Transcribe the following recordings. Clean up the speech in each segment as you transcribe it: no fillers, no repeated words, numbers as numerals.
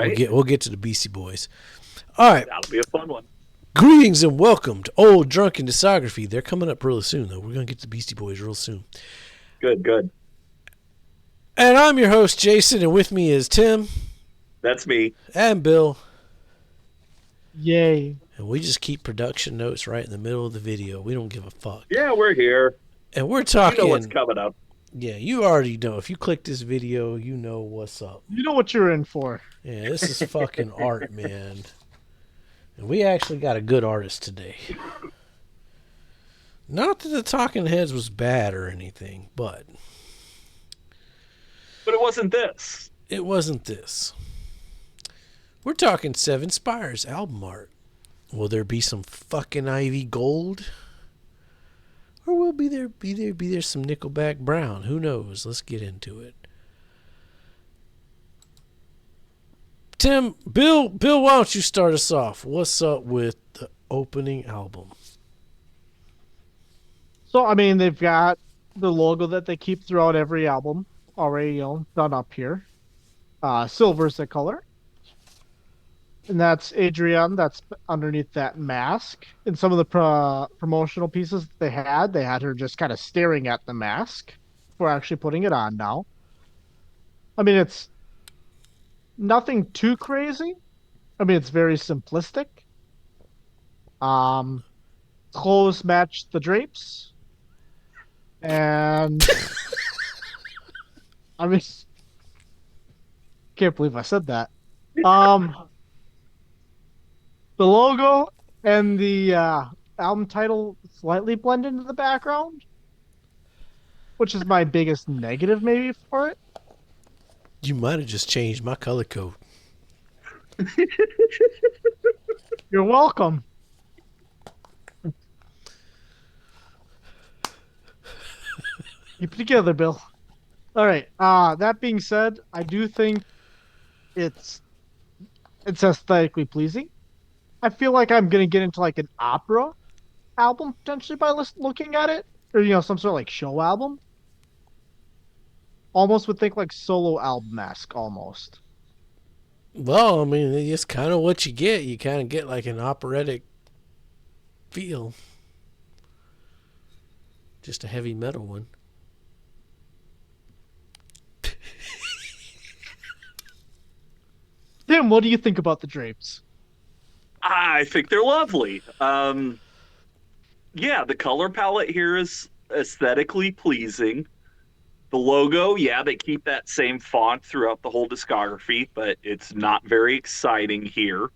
right. We'll get to the Beastie Boys. All right. That'll be a fun one. Greetings and welcome to Old Drunken Discography. They're coming up really soon, though. We're going to get to the Beastie Boys real soon. Good. And I'm your host, Jason, and with me is Tim. That's me. And Bill. Yay. And we just keep production notes right in the middle of the video. We don't give a fuck. Yeah, we're here. And we're talking. You know what's coming up. Yeah, you already know. If you click this video, you know what's up. You know what you're in for. Yeah, this is fucking art, man. And we actually got a good artist today. Not that the Talking Heads was bad or anything, but it wasn't this. It wasn't this. We're talking 7 Spires album art. Will there be some fucking Ivy Gold? Or will be there some Nickelback Brown? Who knows? Let's get into it. Tim, Bill, why don't you start us off? What's up with the opening album? So, I mean, they've got the logo that they keep throughout every album already, done up here. Silver's the color. And that's Adrienne. That's underneath that mask. In some of the promotional pieces they had her just kind of staring at the mask before actually putting it on now. I mean, it's nothing too crazy. I mean, it's very simplistic. Clothes match the drapes. And I mean, can't believe I said that. The logo and the album title slightly blend into the background, which is my biggest negative maybe for it. You might have just changed my color code. You're welcome. Keep it together, Bill. All right. That being said, I do think it's aesthetically pleasing. I feel like I'm gonna get into like an opera album potentially by looking at it, or some sort of like show album. Almost would think like solo album-esque almost. Well, I mean, it's kind of what you get. You kind of get like an operatic feel. Just a heavy metal one. Tim, what do you think about the drapes? I think they're lovely. Yeah, the color palette here is aesthetically pleasing. The logo, yeah, they keep that same font throughout the whole discography, but it's not very exciting here.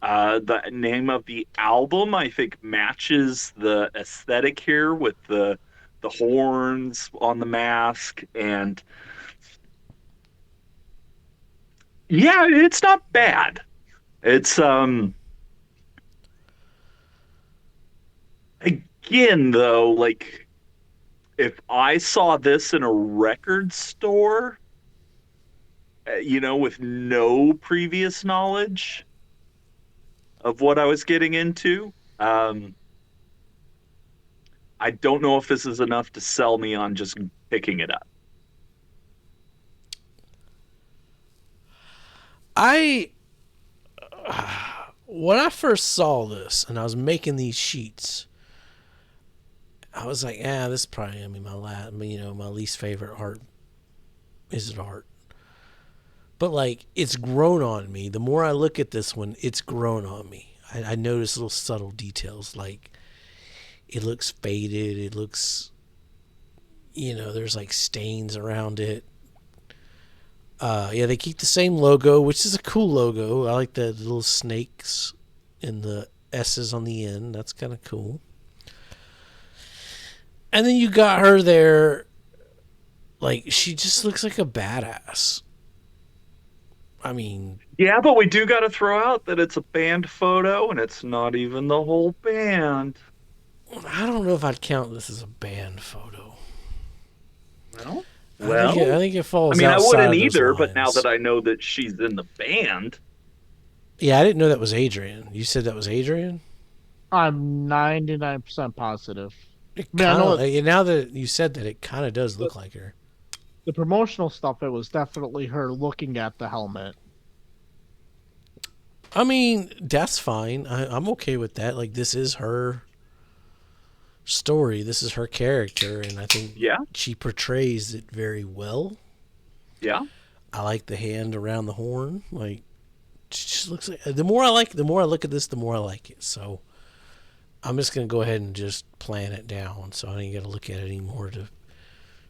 The name of the album, I think, matches the aesthetic here with the horns on the mask, and yeah, it's not bad. It's again though, like if I saw this in a record store, with no previous knowledge of what I was getting into, I don't know if this is enough to sell me on just picking it up. When I first saw this and I was making these sheets, I was like, this is probably gonna be my least favorite art. Is it art? But like, it's grown on me. The more I look at this one, it's grown on me. I notice little subtle details, like it looks faded. It looks, there's like stains around it. They keep the same logo, which is a cool logo. I like the little snakes and the S's on the end. That's kind of cool. And then you got her there, like, she just looks like a badass. I mean... Yeah, but we do got to throw out that it's a band photo, and it's not even the whole band. I don't know if I'd count this as a band photo. Well... I think it falls. I wouldn't of either, lines. but now that I know that she's in the band. Yeah, I didn't know that was Adrienne. You said that was Adrienne? I'm 99% positive. Now that you said that, it kind of does look like her. The promotional stuff, it was definitely her looking at the helmet. I mean, that's fine. I'm okay with that. Like, this is her story. This is her character, and I think Yeah, she portrays it very well. yeah. I like the hand around the horn. Like, she just looks like the more I look at this, the more I like it. So I'm just gonna go ahead and just plan it down, so I ain't gotta look at it anymore to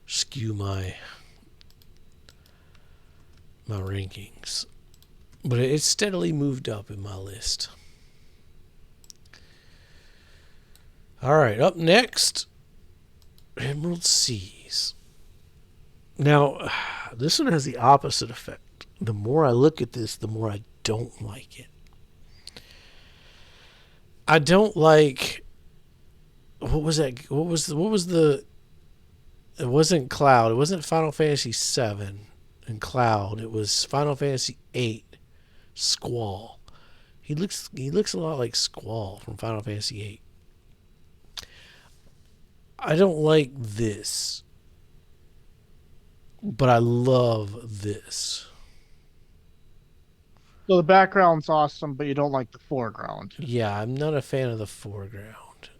skew my rankings. But it's steadily moved up in my list. All right, up next, Emerald Seas. Now, this one has the opposite effect. The more I look at this, the more I don't like it. I don't like what was that? What was the? It wasn't Cloud. It wasn't Final Fantasy VII and Cloud. It was Final Fantasy VIII. Squall. He looks a lot like Squall from Final Fantasy VIII. I don't like this, but I love this. So the background's awesome, but you don't like the foreground. Yeah, I'm not a fan of the foreground.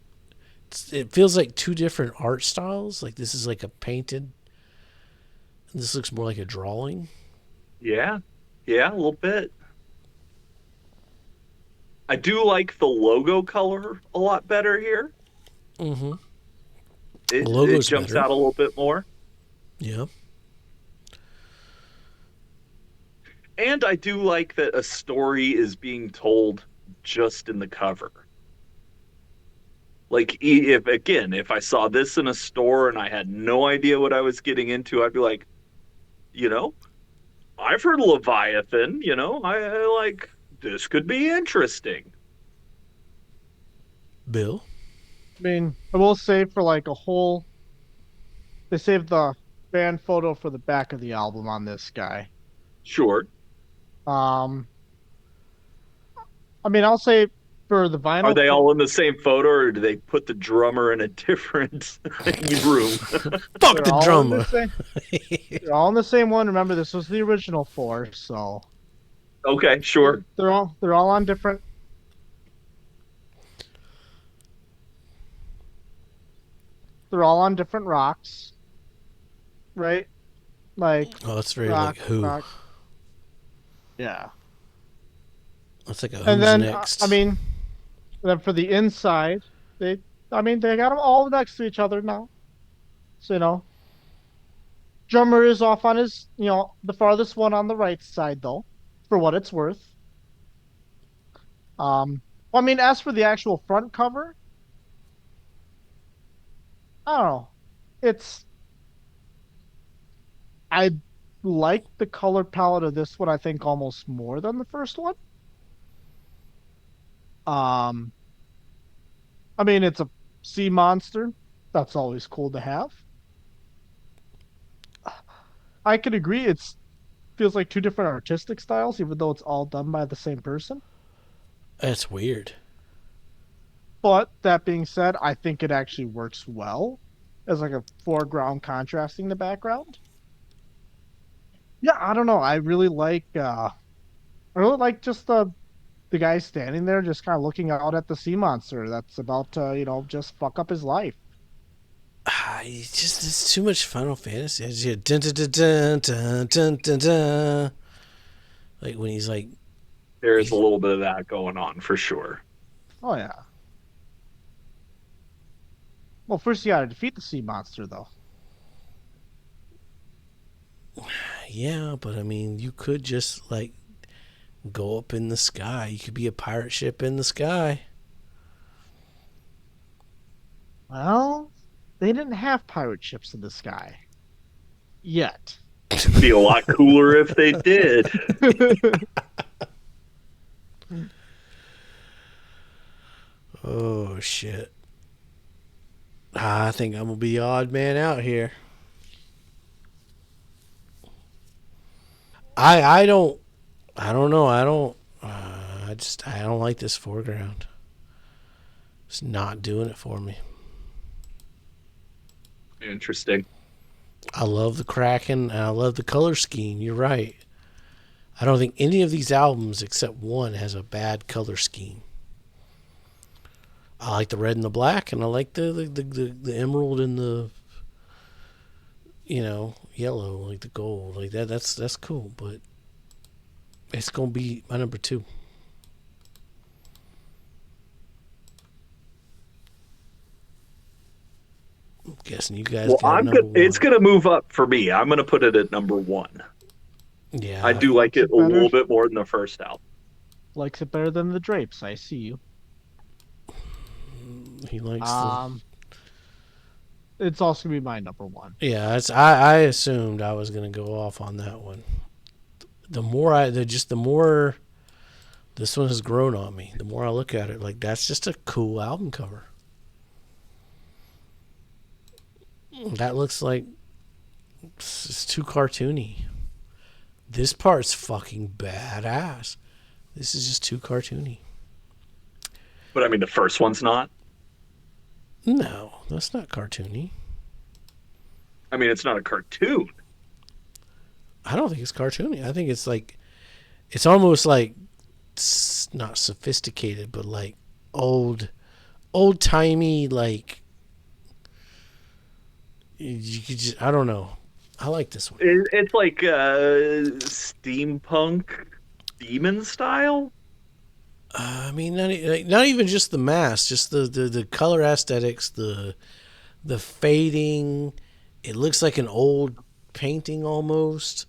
It feels like two different art styles. Like this is like a painted. This looks more like a drawing. Yeah, yeah, a little bit. I do like the logo color a lot better here. Mm-hmm. The It logo's jumps better. out a little bit more. Yeah. And I do like that a story is being told just in the cover. Like if I saw this in a store and I had no idea what I was getting into, I'd be like, you know, I've heard of Leviathan, I like this could be interesting. Bill. I mean, I will say for like a whole, they saved the band photo for the back of the album on this guy. Sure. Um, I mean, I'll say for the Are vinyl, they all in the same photo or do they put the drummer in a different room? Fuck they're the all in the drummer. same. They're all in the same one. Remember, this was the original four, so Okay, sure. they're all on different. They're all on different rocks, right? Like Oh, that's very rock, like who. rock. Yeah. That's like a And who's then, I next. mean, then for the inside, they, I mean, they got them all next to each other now. So, drummer is off on his, the farthest one on the right side, though, for what it's worth. I mean, as for the actual front cover, I don't know. It's, I like the color palette of this one, I think, almost more than the first one. Um, I mean, it's a sea monster. That's always cool to have. I could agree. It's feels like two different artistic styles, even though it's all done by the same person. That's weird. But that being said, I think it actually works well as like a foreground contrasting the background. Yeah, I don't know. I really like just the guy standing there just kind of looking out at the sea monster that's about to, just fuck up his life. It's too much Final Fantasy. I just hear dun dun dun dun dun dun dun. Like when he's like, There is a he's, little bit of that going on for sure. Oh yeah. Well, first you gotta defeat the sea monster though. yeah, but I mean, you could just like go up in the sky. You could be a pirate ship in the sky. Well, they didn't have pirate ships in the sky yet. Be a lot cooler if they did. Oh shit! I think I'm gonna be the odd man out here. I I don't know. I don't like this foreground. It's not doing it for me. Interesting. I love the Kraken and I love the color scheme. You're right. I don't think any of these albums except one has a bad color scheme. I like the red and the black, and I like the emerald and the yellow, like the gold, like that. That's cool, but it's gonna be my number two. I'm guessing you guys Well, got a number It's one. gonna move up for me. I'm gonna put it at number one. I Yeah, do like Likes it it a better. little bit more than the first album. Likes it better than the drapes. I see you. he likes the. Um, it's also gonna be my number one. Yeah, I assumed I was gonna go off on that one. The more this one has grown on me, the more I look at it, like that's just a cool album cover. That looks like it's too cartoony. This part's fucking badass. This is just too cartoony. But I mean, the first one's not. No, that's not cartoony. I mean, it's not a cartoon. I don't think it's cartoony. I think it's like it's almost like not sophisticated, but like old timey. Like you could just I don't know. I like this one. It's like steampunk demon style. I mean, not even just the mask, just the color aesthetics, the fading. It looks like an old painting almost.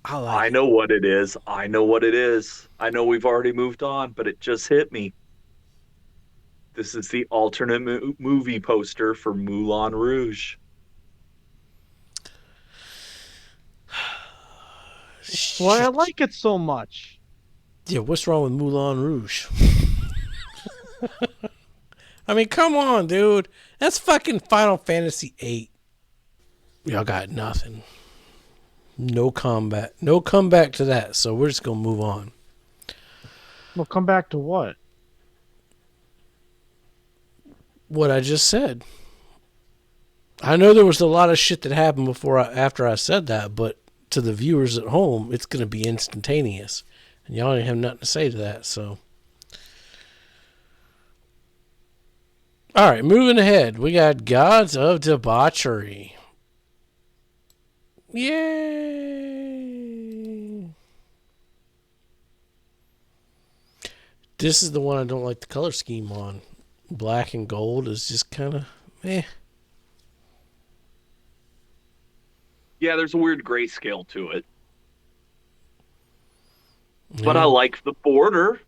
I like I it. know what it is. I know what it is. I know we've already moved on, but it just hit me. This is the alternate movie poster for Moulin Rouge. Why I like it so much. Yeah, what's wrong with Moulin Rouge? I mean, come on, dude. That's fucking Final Fantasy VIII. Y'all got nothing. No combat. No comeback to that. So we're just gonna move on. We'll come back to what? What I just said. I know there was a lot of shit that happened after I said that, but to the viewers at home, it's gonna be instantaneous, and y'all ain't have nothing to say to that. So, all right, moving ahead, we got Gods of Debauchery. Yay! This is the one I don't like the color scheme on. Black and gold is just kind of eh. Yeah, there's a weird grayscale to it, but I Yeah. like the border.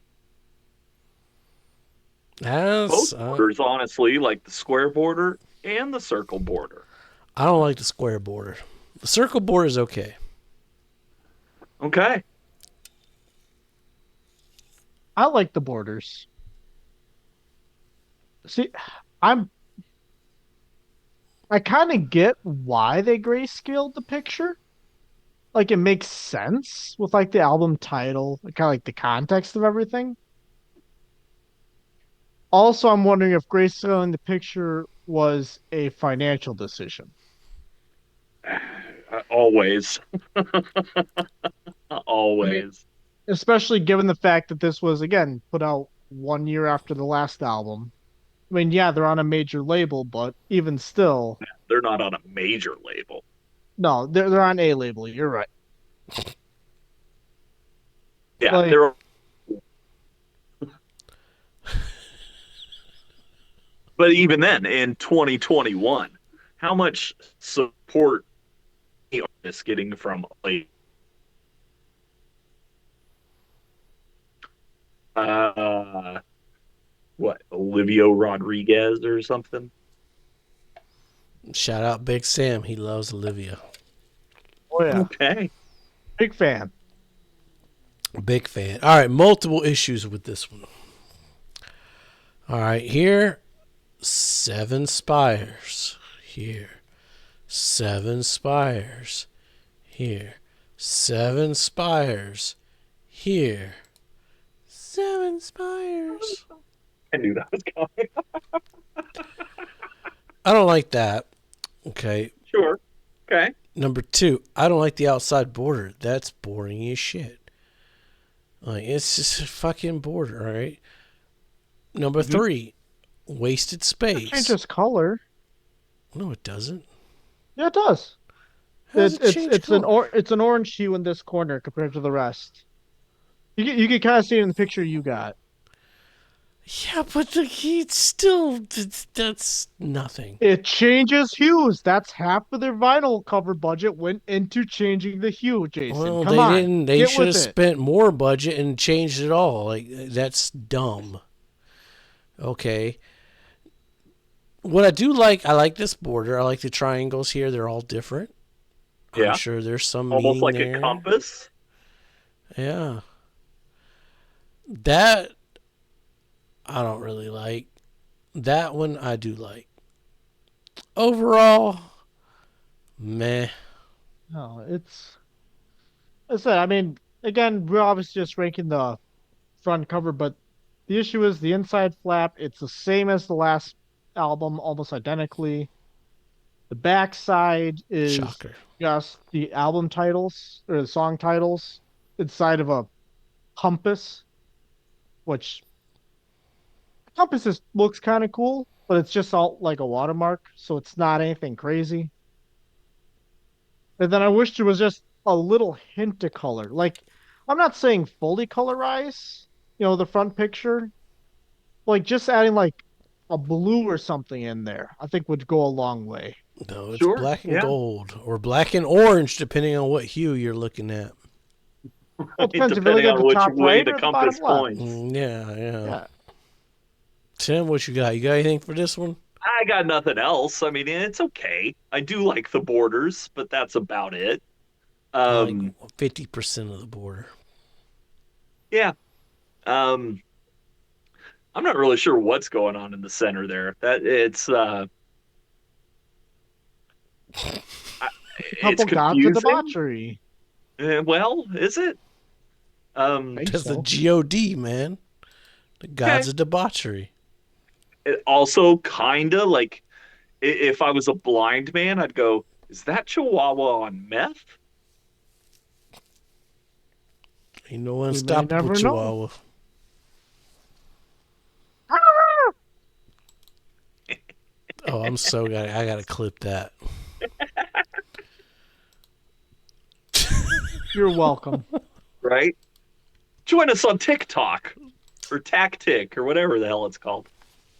That's Both borders, honestly, like the square border and the circle border. I don't like the square border. The circle border is okay. Okay. I like the borders. See, I'm I kind of get why they grayscaled the picture. Like it makes sense with like the album title, kind of like the context of everything. Also, I'm wondering if grayscaling the picture was a financial decision. Always. I mean, Always. especially given the fact that this was again put out 1 year after the last album. I mean, yeah, they're on a major label, but even still, They're not on a major label. no, they're on a label. You're right. Yeah, Like, they're. But even then, in 2021, how much support is getting from like uh what, Olivia Rodriguez or something? Shout out Big Sam. He loves Olivia. oh yeah, Okay. big fan. Big fan. All right, multiple issues with this one. All right, here, 7 spires. Here, 7 spires. Here, 7 spires. Here, 7 spires. I knew that was coming. I don't like that. Okay. Sure. Okay. Number 2, I don't like the outside border. That's boring as shit. Like it's just a fucking border, all right? Number Hmm. 3, wasted It space. changes color. No, it doesn't. Yeah, it does. How does it change color? It's an orange hue in this corner compared to the rest. You can kind of see it in the picture you got. Yeah, but it's still that's nothing. It changes hues. That's half of their vinyl cover budget went into changing the hue, Jason. Well, Come they on, didn't. They get should with have it. spent more budget and changed it all. Like that's dumb. Okay. What I do like, I like this border. I like the triangles here. They're all different. I'm Yeah, sure there's some almost meaning like a there. compass. Yeah. That I don't really like. That one I do like. Overall, meh. No, it's. I said, I mean, again, we're obviously just ranking the front cover, but the issue is the inside flap. It's the same as the last album, almost identically. The back side is Shocker. just the album titles or the song titles inside of a compass, which compass looks kind of cool, but it's just all like a watermark, so it's not anything crazy. And then I wish there was just a little hint of color. Like, I'm not saying fully colorize, the front picture, like just adding like a blue or something in there, I think would go a long way. No, it's Sure. black and Yeah. gold or black and orange, depending on what hue you're looking at. Well, it depends if you're Depending looking at on the which top way right the or the bottom compass left. points. Yeah, yeah. Yeah. Tim, what you got? You got anything for this one? I got nothing else. I mean, it's okay. I do like the borders, but that's about it. I like Um, 50% of the border. yeah. Um, I'm not really sure what's going on in the center there. That it's Couple gods of confusing. debauchery. Well, is it? I think That's the so. God, man. The Okay. gods of debauchery. It also kind of like if I was a blind man, I'd go, "Is that Chihuahua on meth?" Ain't no We may unstoppable never know. Chihuahua. Oh, I'm so got. I gotta clip that. You're welcome. Right? Join us on TikTok or Tactic or whatever the hell it's called.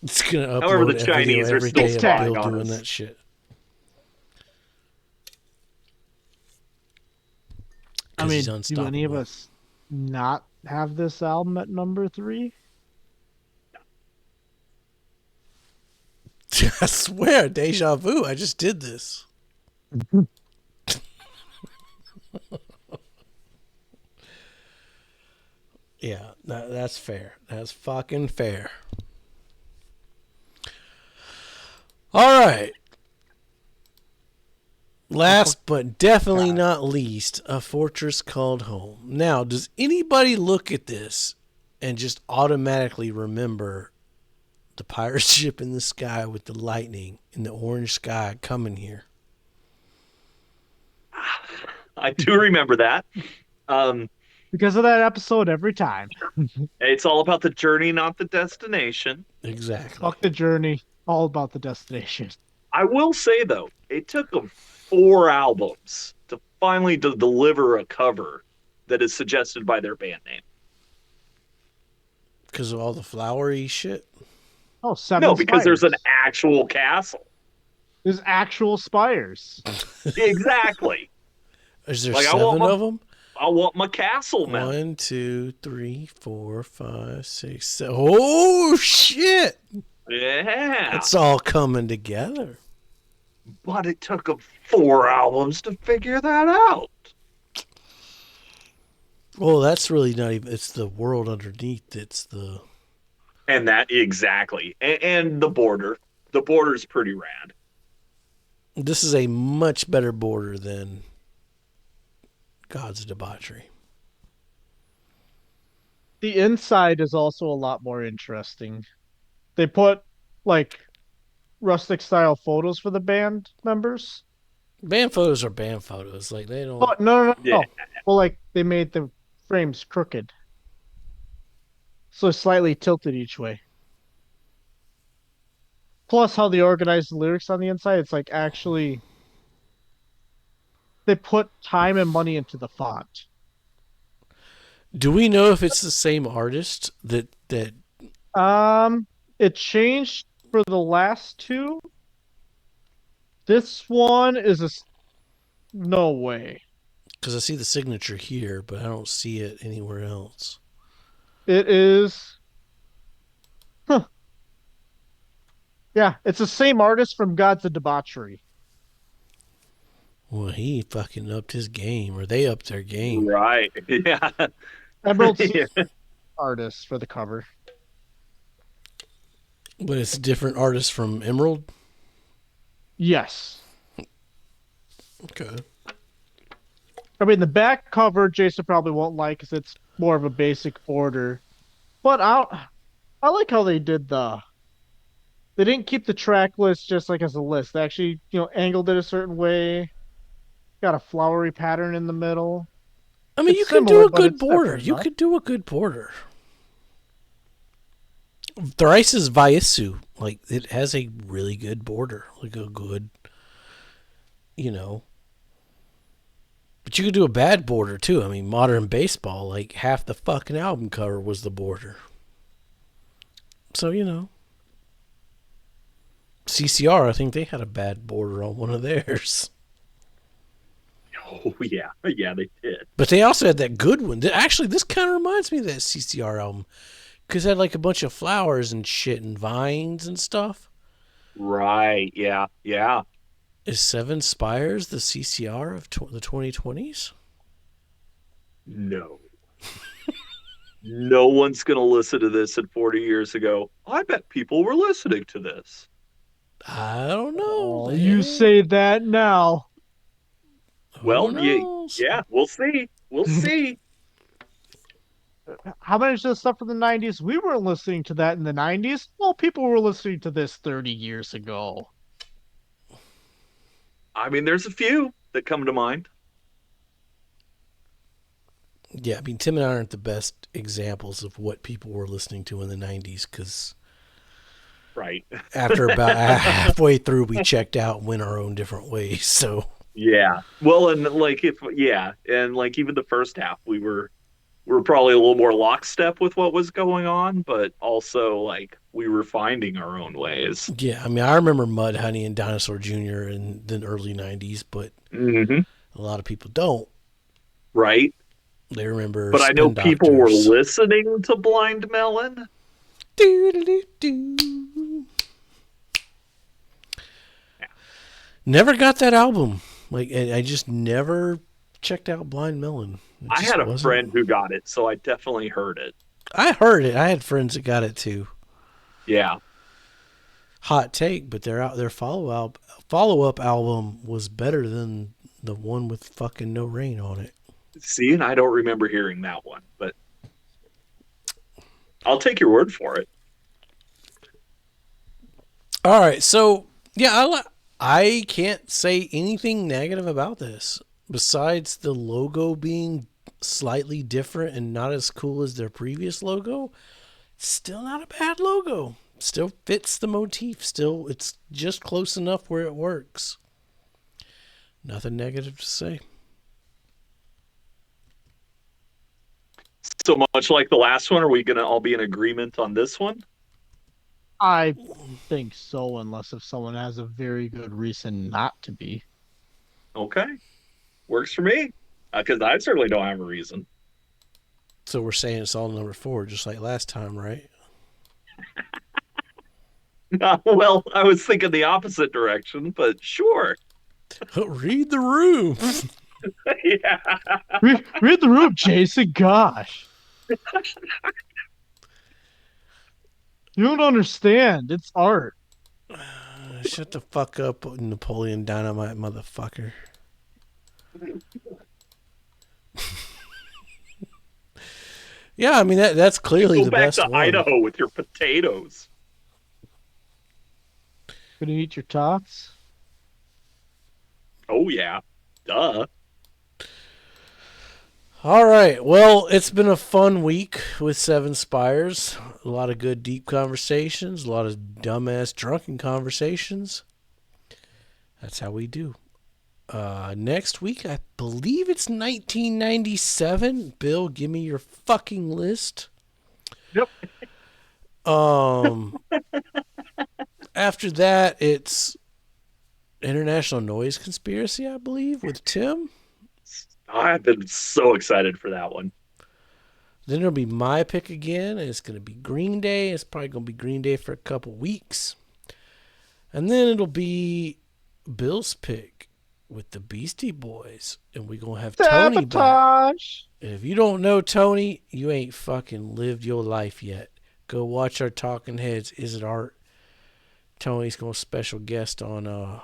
It's gonna However, the upload a video Chinese are every still day of TikTok. Bill spying on doing us. that shit. I Because he's mean, do any of unstoppable. us not have this album at number 3? I swear, deja vu. I just did this. Yeah, that's fair. That's fucking fair. All right. Last but definitely God. not least, A Fortress Called Home. Now, does anybody look at this and just automatically remember the pirate ship in the sky with the lightning and the orange sky coming here? I do remember that. Um, Because of that episode every time. it's all about the journey, not the destination. Exactly. Fuck the journey. All about the destination. I will say though, it took them 4 albums to finally deliver a cover that is suggested by their band name. Because of all the flowery shit. Oh, No, seven because there's an spires. actual castle. There's actual spires. Exactly. Is there Like seven of them? I want my castle now. 1, 2, 3, 4, 5, 6, 7. Oh, shit. Yeah. It's all coming together. But it took them 4 albums to figure that out. Well, that's really not even. It's the world underneath. It's the. And that exactly. And the border. The border's pretty rad. This is a much better border than God's Debauchery. The inside is also a lot more interesting. They put like rustic style photos for the band members. Band photos are band photos. Like, they Oh don't. no. Yeah. Well, like they made the frames crooked. so slightly tilted each way. Plus, how they organize the lyrics on the inside, it's like actually they put time and money into the font. Do we know if it's the same artist that? Um, it changed for the last two. This one is no way. Because I see the signature here, but I don't see it anywhere else. It is. Huh. Yeah, it's the same artist from Gods of Debauchery. Well, he fucking upped his game, or they upped their game. Right. Yeah. Emerald Sea Yeah. artist for the cover. But it's a different artist from Emerald. Yes. Okay. I mean, the back cover Jason probably won't like because it's more of a basic border. But I like how they did they didn't keep the track list just like as a list. They actually, angled it a certain way. Got a flowery pattern in the middle. I mean, It's you could do similar, a but good it's border. different You enough. could do a good border. Thrice's Vaisu, like it has a really good border, like a good, you know. But you could do a bad border too. I mean, Modern Baseball, like half the fucking album cover was the border. So CCR, I think they had a bad border on one of theirs. Oh yeah. Yeah, they did. But they also had that good one. Actually, this kind of reminds me of that CCR album because it had like a bunch of flowers and shit and vines and stuff. Right. Yeah. Yeah. Is Seven Spires the CCR of the 2020s? No. No one's going to listen to this in 40 years ago. I bet people were listening to this. I don't know. Oh, you say that now. Who Well, knows? yeah, we'll see. We'll see. How much of the stuff from the 90s? We weren't listening to that in the 90s. Well, people were listening to this 30 years ago. I mean, there's a few that come to mind. Yeah, I mean, Tim and I aren't the best examples of what people were listening to in the 90s because Right. after about halfway through, we checked out and went our own different ways. So, Yeah. Well, and like and like even the first half, we were probably a little more lockstep with what was going on, but also like we were finding our own ways. yeah, I mean, I remember Mudhoney and Dinosaur Jr. in the early 90s, but Hmm. a lot of people don't. Right. They remember But I know Spin people were Doctors. listening to Blind Melon. Doo-doo-doo-doo. Never got that album. Like, I just never checked out Blind Melon. It I just had a wasn't. friend who got it, so I definitely heard it. I heard it. I had friends that got it too. Yeah. Hot take, but their follow up album was better than the one with fucking No Rain on it. See, and I don't remember hearing that one, but I'll take your word for it. All right, so yeah, I can't say anything negative about this besides the logo being slightly different and not as cool as their previous logo. Still not a bad logo. Still fits the motif. Still, it's just close enough where it works. Nothing negative to say. So much like the last one, are we going to all be in agreement on this one? I think so, unless if someone has a very good reason not to be. Okay. Works for me. Because I certainly don't have a reason. So we're saying it's all number 4, just like last time, right? Well, I was thinking the opposite direction, but sure. Read the room. Yeah. Read the room, Jason. Gosh. You don't understand. It's art. Shut the fuck up, Napoleon Dynamite, motherfucker. Yeah, I mean that's clearly Go the back best to one. Idaho with your potatoes. Gonna eat your tots? Oh, yeah. Duh. All right. Well, it's been a fun week with Seven Spires. A lot of good, deep conversations. A lot of dumbass, drunken conversations. That's how we do. Next week, I believe it's 1997. Bill, give me your fucking list. Yep. Um, After that, it's International Noise Conspiracy, I believe, with Tim. I've been so excited for that one. Then it'll be my pick again, and it's going to be Green Day. It's probably going to be Green Day for a couple weeks. And then it'll be Bill's pick with the Beastie Boys. And we're going to have Tony back. Sabotage. And if you don't know Tony, you ain't fucking lived your life yet. Go watch our Talking Heads. Is It Art? Tony's going to special guest on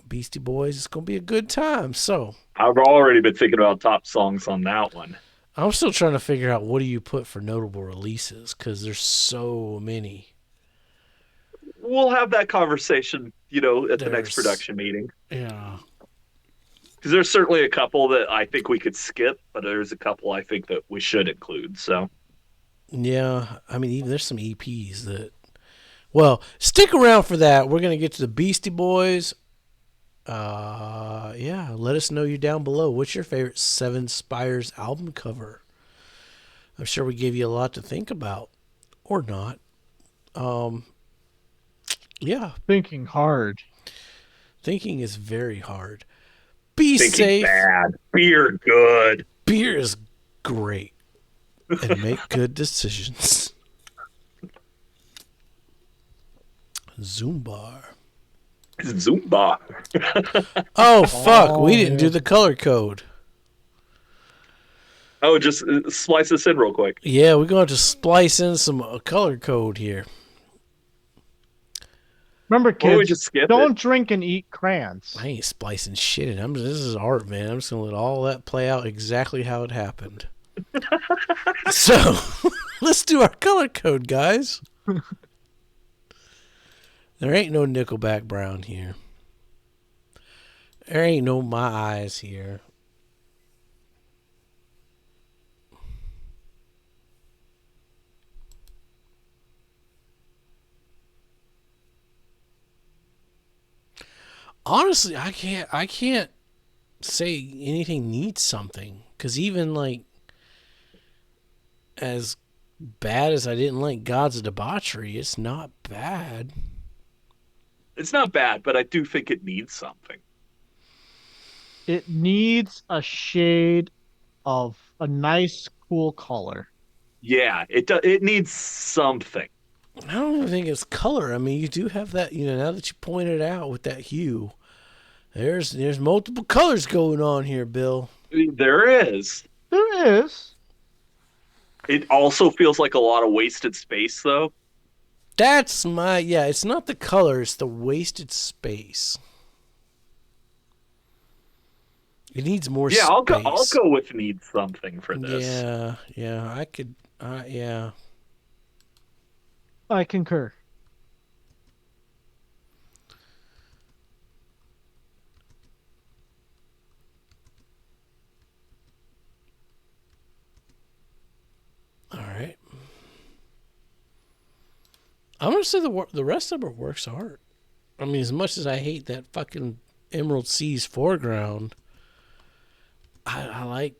Beastie Boys. It's going to be a good time. So I've already been thinking about top songs on that one. I'm still trying to figure out what do you put for notable releases because there's so many. We'll have that conversation, at the next production meeting. Yeah. Because there's certainly a couple that I think we could skip, but there's a couple I think that we should include. So, yeah, I mean, even there's some EPs that. Well, stick around for that. We're gonna get to the Beastie Boys. Yeah, let us know you down below. What's your favorite Seven Spires album cover? I'm sure we gave you a lot to think about, or not. Yeah, Thinking hard. thinking is very hard. Be thinking safe. bad, beer good. Beer is great, and make good decisions. Zumbar. Zumba. Oh fuck, we didn't man. do the color code. Oh, just splice this in real quick. Yeah, we're going to splice in some color code here. Remember, Or we kids, just skip don't it. drink and eat crayons. I ain't splicing shit in. This is art, man. I'm just gonna let all that play out exactly how it happened. So, let's do our color code, guys. There ain't no Nickelback brown here. There ain't no My Eyes here. Honestly, I can't say anything needs something because even like as bad as I didn't like Gods of Debauchery, it's not bad. It's not bad, but I do think it needs something. It needs a shade of a nice, cool color. Yeah, it needs something. I don't even think it's color. I mean, you do have that, now that you pointed out with that hue, there's multiple colors going on here, Bill. There is. There is. It also feels like a lot of wasted space, though. It's not the color, it's the wasted space. It needs more space. I'll go with needs something for this. Yeah, I could, yeah. I concur. All right. I'm gonna say the rest of it works art. I mean, as much as I hate that fucking Emerald Seas foreground, I like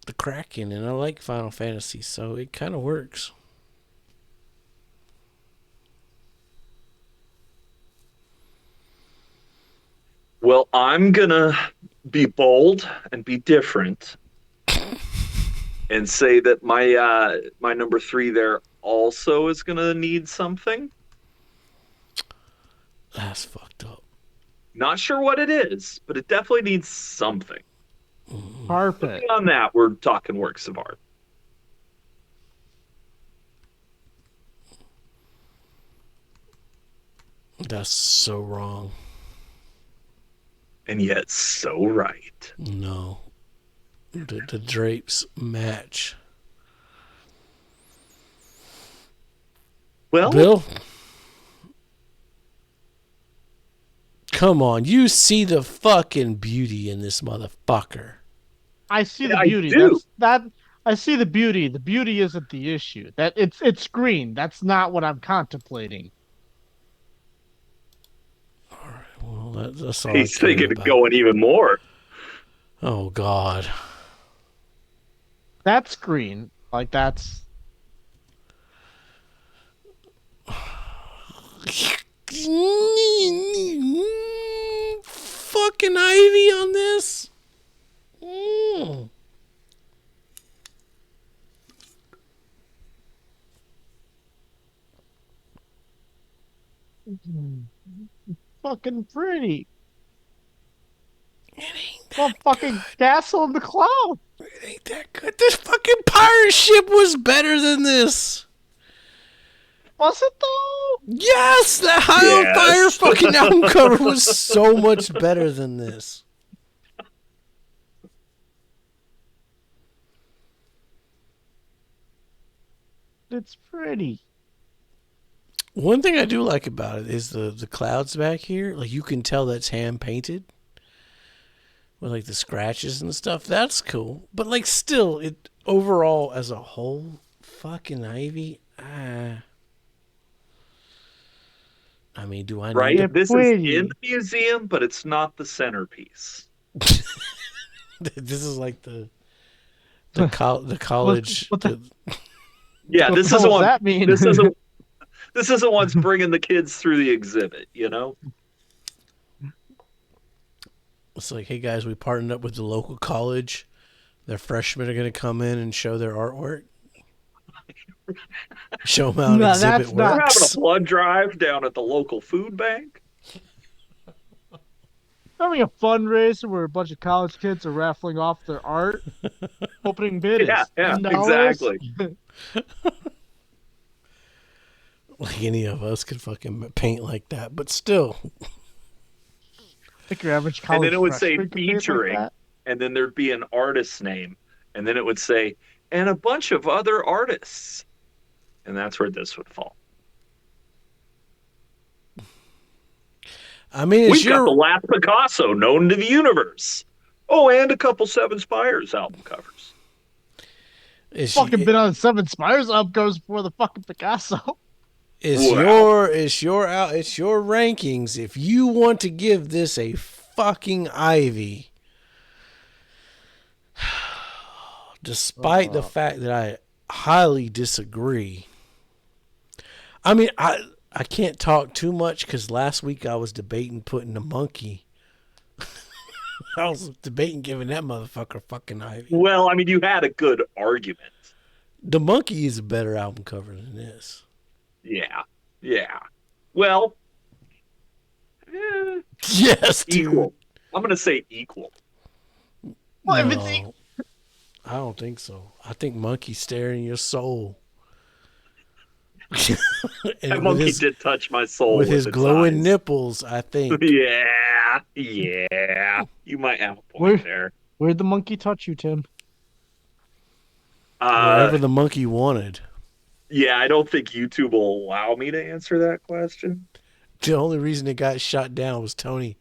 the Kraken and I like Final Fantasy, so it kind of works. Well, I'm gonna be bold and be different, and say that my number 3 there also is gonna need something. That's fucked up. Not sure what it is, but it definitely needs something. Carpet. Beyond that, we're talking works of art. That's so wrong. And yet so right. No. The drapes match. Well, Bill? Come on, you see the fucking beauty in this motherfucker. I see the I beauty. do. That's that. I see the beauty. The beauty isn't the issue. That it's green. That's not what I'm contemplating. Well, that's all I He's cared thinking of about. going even more. Oh God. That's green. Like that's Fucking Ivy on this. Mm. fucking pretty. It ain't Well, that fucking good. castle in the cloud. It ain't that good. This fucking pirate ship was better than this. Was it though? Yes, that High on Fire Yes. fucking album cover was so much better than this. It's pretty. One thing I do like about it is the clouds back here. Like you can tell that's hand painted with like the scratches and stuff. That's cool. But like still, it overall as a whole, fucking Ivy. I mean, do I need Right? to? It's This is in pretty. the museum, but it's not the centerpiece. This is like the What college. what the Yeah, what the this hell isn't does one. that mean? This isn't. This isn't what's bringing the kids through the exhibit. You know. It's like, hey guys, we partnered up with the local college. Their freshmen are going to come in and show their artwork. Show them how an No, exhibit that's We're not. having a works. blood drive down at the local food bank. Having a fundraiser where a bunch of college kids are raffling off their art. Opening bid Yeah, is yeah, $10. exactly. Like any of us could fucking paint like that, but still, Think your average And then college it would say freshman could paint like featuring, that? and then there'd be an artist's name, and then it would say, and a bunch of other artists. And that's where this would fall. I mean, it's We've got the your last Picasso known to the universe. Oh, and a couple Seven Spires album covers. it's Fucking been on 7 Spires up goes before the fucking Picasso. Wow. it's your rankings. If you want to give this a fucking Ivy, despite the fact that I highly disagree. I mean, I can't talk too much because last week I was debating putting the monkey. I was debating giving that motherfucker fucking Ivy. Well, I mean, you had a good argument. The monkey is a better album cover than this. Yeah. Yeah. Well, eh, Yes, dude. equal. I'm going to say equal. Well, if it's No, I don't think so. I think monkey's staring your soul. That And monkey did touch my soul with his its glowing eyes. nipples, I think. Yeah. Yeah. You might have a Where- point there. where'd the monkey touch you, Tim? Wherever the monkey wanted. Yeah, I don't think YouTube will allow me to answer that question. The only reason it got shot down was Tony.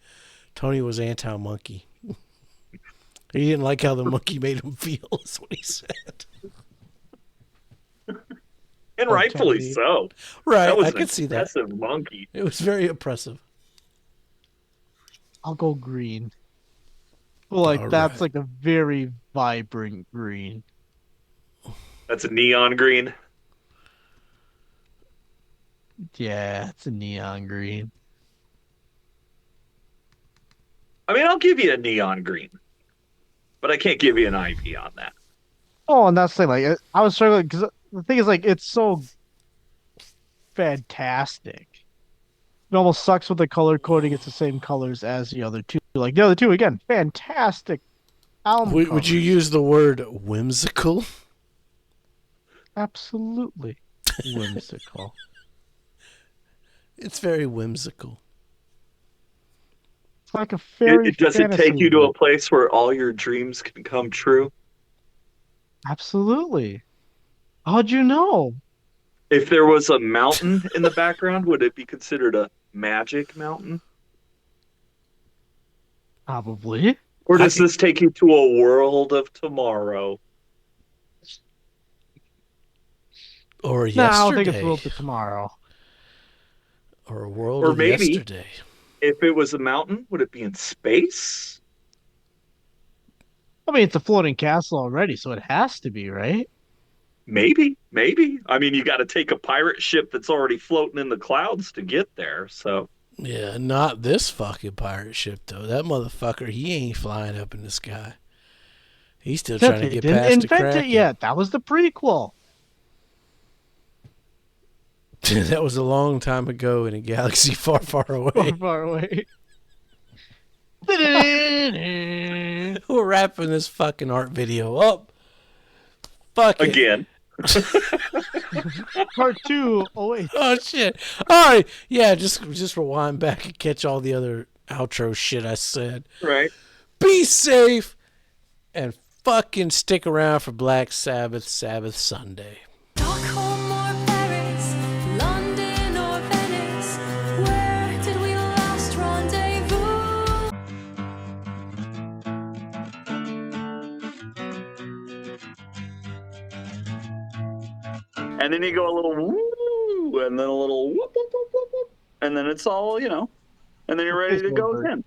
Tony was anti-monkey. He didn't like how the monkey made him feel. Is what he said. And Oh, rightfully Kennedy. so. Right, That was I an could see that. impressive monkey. It was very oppressive. I'll go green. Like All that's right. like a very vibrant green. That's a neon green. Yeah, it's a neon green. I mean, I'll give you a neon green, but I can't give you an IV on that. Oh, and that's the thing. Like I was struggling because the thing is, like, it's so fantastic. It almost sucks with the color coding. It's the same colors as the other two. Like the other two, again, fantastic album Would you covers. use the word whimsical? Absolutely whimsical. It's very whimsical. It's like a fairy Does it take fantasy you to a book. place where all your dreams can come true? Absolutely. How'd you know? If there was a mountain in the background, would it be considered a magic mountain? Probably. Or I does could, this take you to a world of tomorrow? or No, I don't think it's yesterday, World to Tomorrow. or a world Or of maybe yesterday. if it was a mountain, would it be in space? I mean, it's a floating castle already, so it has to be, right? Maybe, maybe. I mean, you got to take a pirate ship that's already floating in the clouds to get there. So, Yeah, not this fucking pirate ship though. That motherfucker, he ain't flying up in the sky. He's still trying Except to they get didn't past the invent it Kraken. yet. That was the prequel. That was a long time ago in a galaxy far, far Far, away. far away. We're wrapping this fucking art video up. Fuck it. again, Part two. Oh wait. Oh shit. All right. Yeah, just rewind back and catch all the other outro shit I said. right? Be safe and fucking stick around for Black Sabbath Sunday. Stockholm or Paris, London or Venice, where did we last rendezvous? And then you go a little woo, and then a little whoop, whoop, whoop, whoop, whoop, and then it's all, and then you're ready to go again.